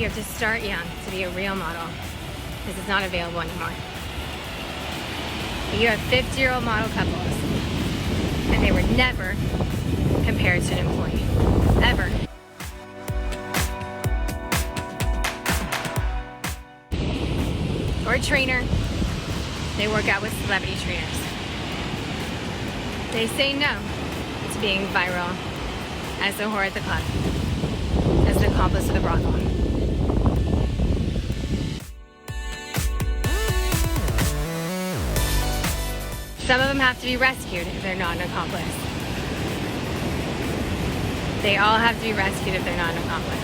you have to start young to be a real model because it's not available anymore. You have 50-year-old model couples, and they were never compared to an employee, ever. Or a trainer. They work out with celebrity trainers. They say no to being viral as a whore at the club, as an accomplice of the brothel. Some of them have to be rescued if they're not an accomplice. They all have to be rescued if they're not an accomplice.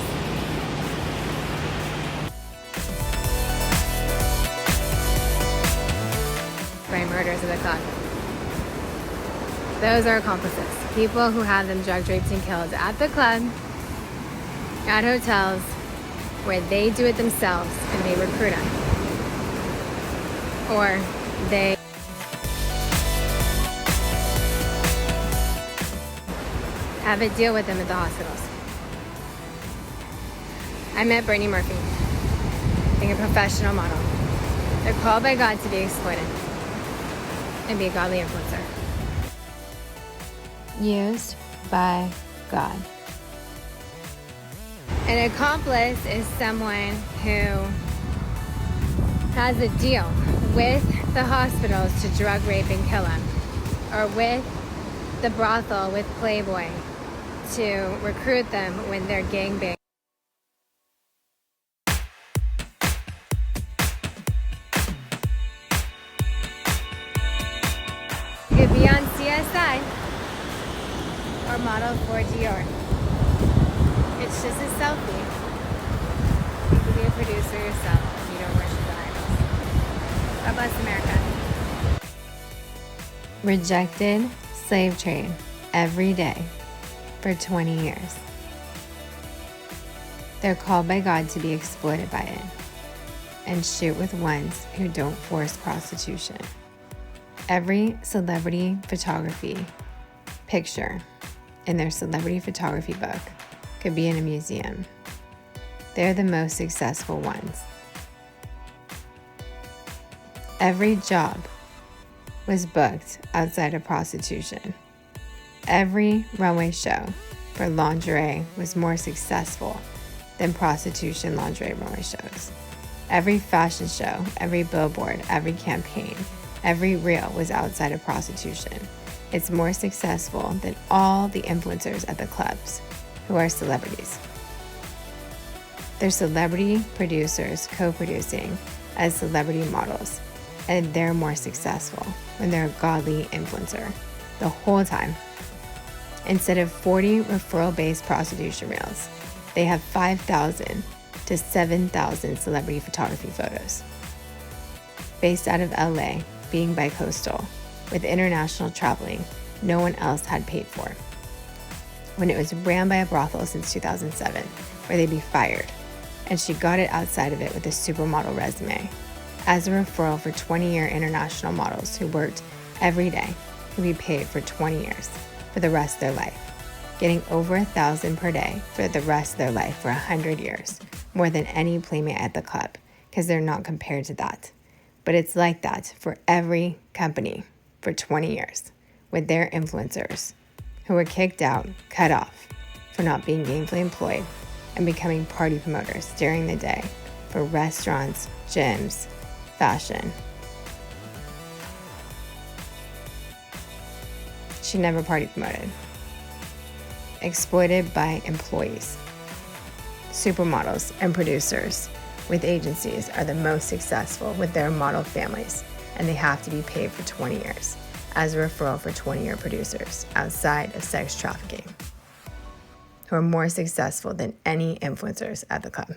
By murders of the club. Those are accomplices. People who have them drugged, raped, and killed at the club, at hotels, where they do it themselves and they recruit them. Or they have a deal with them at the hospitals. I met Brittany Murphy, being a professional model. They're called by God to be exploited and be a godly influencer. Used by God. An accomplice is someone who has a deal with the hospitals to drug, rape, and kill them, or with the brothel, with Playboy, to recruit them when they're gangbang. You could be on CSI or model for Dior. It's just a selfie. You can be a producer yourself if you don't worship the idols. God bless America. Rejected slave trade every day for 20 years. They're called by God to be exploited by it and shoot with ones who don't force prostitution. Every celebrity photography picture in their celebrity photography book could be in a museum. They're the most successful ones. Every job was booked outside of prostitution. Every runway show for lingerie was more successful than prostitution lingerie runway shows. Every fashion show, every billboard, every campaign, every reel was outside of prostitution. It's more successful than all the influencers at the clubs who are celebrities. They're celebrity producers co-producing as celebrity models, and they're more successful when they're a godly influencer the whole time. Instead of 40 referral-based prostitution reels, they have 5,000 to 7,000 celebrity photography photos. Based out of LA, being bi-coastal, with international traveling no one else had paid for. When it was ran by a brothel since 2007, where they'd be fired, and she got it outside of it with a supermodel resume, as a referral for 20-year international models who worked every day, who'd be paid for 20 years for the rest of their life, getting over $1,000 per day for the rest of their life for 100 years, more than any playmate at the club, because they're not compared to that. But it's like that for every company for 20 years with their influencers who were kicked out, cut off for not being gainfully employed and becoming party promoters during the day for restaurants, gyms, fashion. She never party promoted. Exploited by employees. Supermodels and producers with agencies are the most successful with their model families, and they have to be paid for 20 years as a referral for 20-year producers outside of sex trafficking, who are more successful than any influencers at the club.